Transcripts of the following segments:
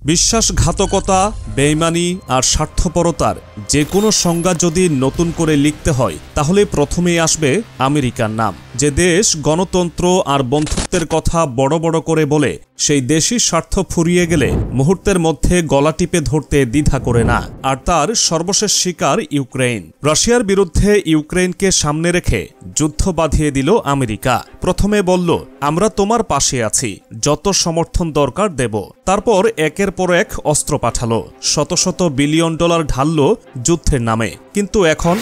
বিশ্বাসঘাতকতা, বেইমানি আর স্বার্থপরতার যে কোনো সংজ্ঞা যদি নতুন করে লিখতে হয় তাহলে প্রথমেই আসবে আমেরিকার নাম। যে দেশ গণতন্ত্র আর বন্ধুত্বের কথা বড় বড় করে বলে সেই দেশই স্বার্থ ফুরিয়ে গেলে মুহূর্তের মধ্যে গলা টিপে ধরতে দ্বিধা করে না। আর তার সর্বশেষ শিকার ইউক্রেন। রাশিয়ার বিরুদ্ধে ইউক্রেনকে সামনে রেখে যুদ্ধ বাঁধিয়ে দিল আমেরিকা। প্রথমে বলল, আমরা তোমার পাশে আছি, যত সমর্থন দরকার দেব। তারপর একের পর এক অস্ত্র পাঠালো, শত শত বিলিয়ন ডলার ঢালল যুদ্ধের নামে। কিন্তু এখন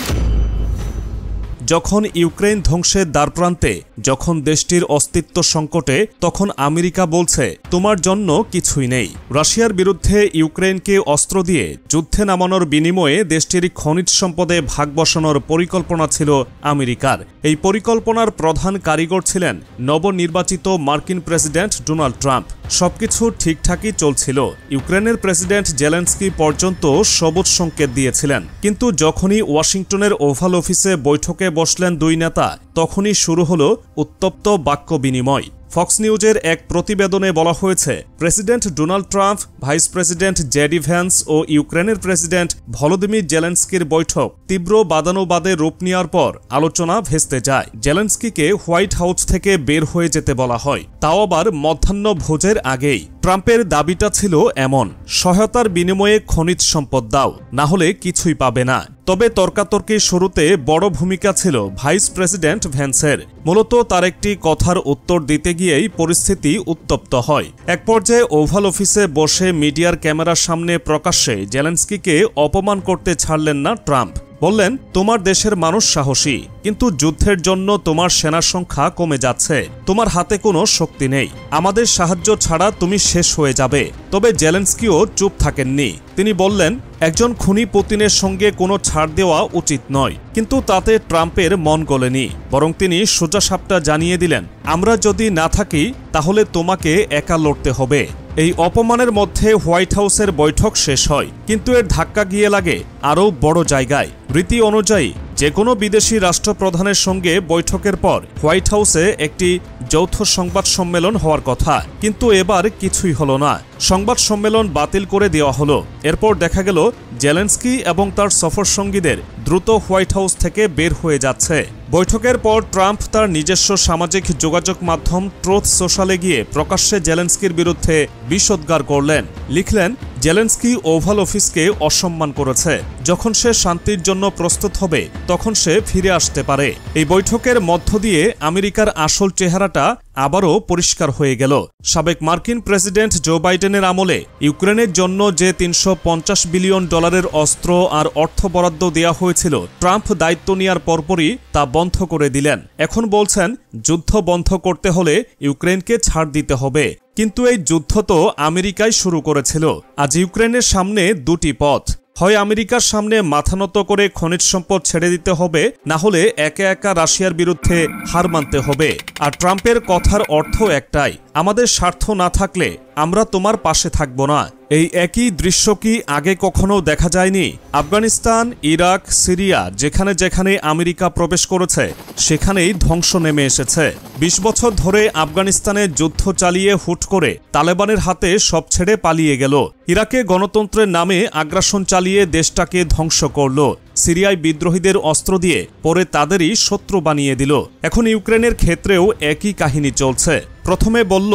যখন ইউক্রেন ধ্বংসের দ্বারপ্রান্তে, যখন দেশটির অস্তিত্ব সংকটে, তখন আমেরিকা বলছে তোমার জন্য কিছুই নেই। রাশিয়ার বিরুদ্ধে ইউক্রেনকে অস্ত্র দিয়ে যুদ্ধে নামানোর বিনিময়ে দেশটির খনিজ সম্পদে ভাগ বসানোর পরিকল্পনা ছিল আমেরিকার। এই পরিকল্পনার প্রধান কারিগর ছিলেন নবনির্বাচিত মার্কিন প্রেসিডেন্ট ডোনাল্ড ট্রাম্প। সবকিছু ঠিকঠাকই চলছিল। ইউক্রেনের প্রেসিডেন্ট জেলেনস্কি পর্যন্ত সবুজ সংকেত দিয়েছিলেন। কিন্তু যখনই ওয়াশিংটনের ওভাল অফিসে বৈঠকে বসলেন দুই নেতা, তখনই শুরু হলো উত্তপ্ত বাক্য বিনিময়। ফক্স নিউজের এক প্রতিবেদনে বলা হয়েছে, president Donald Trump, vice president JD Vance ও ইউক্রেনের প্রেসিডেন্ট ভলোদিমির জেলেনস্কির বৈঠক তীব্র বাদানুবাদে রূপ নেওয়ার পর আলোচনা ভেস্তে যায়। জেলেনস্কিকে হোয়াইট হাউস থেকে বের হয়ে যেতে বলা হয়, তাও আবার মধ্যাহ্ন ভোজের আগেই। ট্রাম্পের দাবিটা ছিল এমন, সহায়তার বিনিময়ে খনিজ সম্পদ দাও, না হলে কিছুই পাবে না। তবে তর্কাতর্কির শুরুতে বড় ভূমিকা ছিল ভাইস প্রেসিডেন্ট ভ্যান্সের। মূলত তার একটি কথার উত্তর দিতে গিয়েই পরিস্থিতি উত্তপ্ত হয়। এক পর্যায়ে ওভাল অফিসে বসে মিডিয়ার ক্যামেরার সামনে প্রকাশ্যে জেলেনস্কিকে অপমান করতে ছাড়লেন না ট্রাম্প। বললেন, তোমার দেশের মানুষ সাহসী, কিন্তু যুদ্ধের জন্য তোমার সেনার সংখ্যা কমে যাচ্ছে, তোমার হাতে কোনো শক্তি নেই, আমাদের সাহায্য ছাড়া তুমি শেষ হয়ে যাবে। তবে জেলেনস্কিও চুপ থাকেননি। তিনি বললেন, একজন খুনি পুতিনের সঙ্গে কোনো ছাড় দেওয়া উচিত নয়। কিন্তু তাতে ট্রাম্পের মন গলেনি, বরং তিনি সোজাসাপটা জানিয়ে দিলেন, আমরা যদি না থাকি তাহলে তোমাকে একা লড়তে হবে। এই অপমানের মধ্যে হোয়াইট হাউসের বৈঠক শেষ হয়, কিন্তু এর ধাক্কা গিয়ে লাগে আরও বড় জায়গায়। রীতি অনুযায়ী যে কোনো বিদেশি রাষ্ট্রপ্রধানের সঙ্গে বৈঠকের পর হোয়াইট হাউসে একটি যৌথ সংবাদ সম্মেলন হওয়ার কথা, কিন্তু এবার কিছুই হলো না। সংবাদ সম্মেলন বাতিল করে দেওয়া হলো। এরপর দেখা গেল জেলেনস্কি এবং তার সফরসঙ্গীদের দ্রুত হোয়াইট হাউস থেকে বের হয়ে যাচ্ছে। বৈঠকের পর ট্রাম্প তার নিজস্ব সামাজিক যোগাযোগ মাধ্যম ট্রুথ সোশ্যালে গিয়ে প্রকাশ্যে জেলেনস্কির বিরুদ্ধে বিষোদ্গার করলেন। লিখলেন, জেলেনস্কি ওভাল অফিসকে অসম্মান করেছে। যখন সে শান্তির জন্য প্রস্তুত হবে তখন সে ফিরে আসতে পারে। এই বৈঠকের মধ্য দিয়ে আমেরিকার আসল চেহারাটা আবারও পরিষ্কার হয়ে গেল। সাবেক মার্কিন প্রেসিডেন্ট জো বাইডেনের আমলে ইউক্রেনের জন্য যে ৩৫০ বিলিয়ন ডলারের অস্ত্র আর অর্থ বরাদ্দ দেওয়া হয়েছিল, ট্রাম্প দায়িত্ব নেওয়ার পরপরই তা বন্ধ করে দিলেন। এখন বলছেন, যুদ্ধ বন্ধ করতে হলে ইউক্রেনকে ছাড় দিতে হবে। কিন্তু এই যুদ্ধ তো আমেরিকাই শুরু করেছিল। আজ ইউক্রেনের সামনে দুটি পথ, হয় আমেরিকার সামনে মাথা নত করে খনিজ সম্পদ ছেড়ে দিতে হবে, না হলে একা একা রাশিয়ার বিরুদ্ধে হার মানতে হবে। আর ট্রাম্পের কথার অর্থ একটাই, আমাদের স্বার্থ না থাকলে আমরা তোমার পাশে থাকব না। এই একই দৃশ্য কি আগে কখনো দেখা যায়নি? আফগানিস্তান, ইরাক, সিরিয়া, যেখানে যেখানে আমেরিকা প্রবেশ করেছে সেখানেই ধ্বংস নেমে এসেছে। ২০ বছর ধরে আফগানিস্তানে যুদ্ধ চালিয়ে হুট করে তালেবানের হাতে সব ছেড়ে পালিয়ে গেল। ইরাকে গণতন্ত্রের নামে আগ্রাসন চালিয়ে দেশটাকে ধ্বংস করল। সিরিয়ায় বিদ্রোহীদের অস্ত্র দিয়ে পরে তাদেরই শত্রু বানিয়ে দিল। এখন ইউক্রেনের ক্ষেত্রেও একই কাহিনী চলছে। প্রথমে বলল,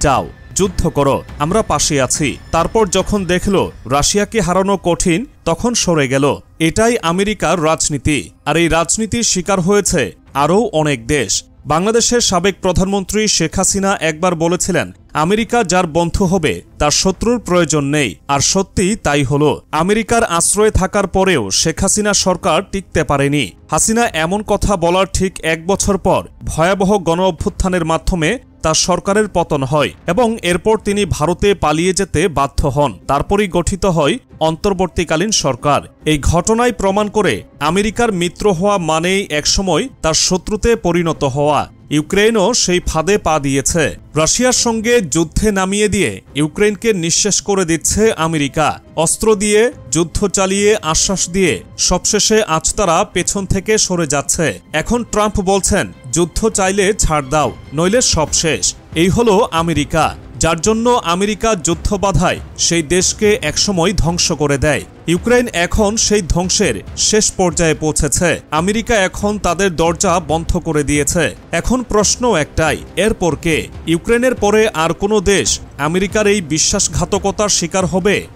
যাও যুদ্ধ করো, আমরা পাশে আছি। তারপর যখন দেখল রাশিয়াকে হারানো কঠিন, তখন সরে গেল। এটাই আমেরিকার রাজনীতি। আর এই রাজনীতির শিকার হয়েছে আরও অনেক দেশ। বাংলাদেশের সাবেক প্রধানমন্ত্রী শেখ হাসিনা একবার বলেছিলেন, আমেরিকা যার বন্ধু হবে তার শত্রুর প্রয়োজন নেই। আর সত্যি তাই হলো। আমেরিকার আশ্রয়ে থাকার পরেও শেখ হাসিনা সরকার টিকতে পারেনি। হাসিনা এমন কথা বলার ঠিক ১ বছর পর ভয়াবহ গণ অভ্যুত্থানের মাধ্যমে তার সরকারের পতন হয় এবং এরপর তিনি ভারতে পালিয়ে যেতে বাধ্য হন। তারপরই গঠিত হয় অন্তর্বর্তীকালীন সরকার। এই ঘটনায় প্রমাণ করে আমেরিকার মিত্র হওয়া মানেই একসময় তার শত্রুতে পরিণত হওয়া। ইউক্রেনও সেই ফাঁদে পা দিয়েছে। রাশিয়ার সঙ্গে যুদ্ধে নামিয়ে দিয়ে ইউক্রেনকে নিঃশেষ করে দিচ্ছে আমেরিকা। অস্ত্র দিয়ে, যুদ্ধ চালিয়ে, আশ্বাস দিয়ে সবশেষে আজ তারা পেছন থেকে সরে যাচ্ছে। এখন ট্রাম্প বলছেন, যুদ্ধ চাইলে ছাড় দাও, নইলে সব শেষ। এই হলো আমেরিকা। যার জন্য আমেরিকা যুদ্ধ বাধায় সেই দেশকে একসময় ধ্বংস করে দেয়। ইউক্রেন এখন সেই ধ্বংসের শেষ পর্যায়ে পৌঁছেছে। আমেরিকা এখন তাদের দরজা বন্ধ করে দিয়েছে। এখন প্রশ্ন একটাই, এরপর কে? ইউক্রেনের পরে আর কোনো দেশ আমেরিকার এই বিশ্বাসঘাতকতার শিকার হবে?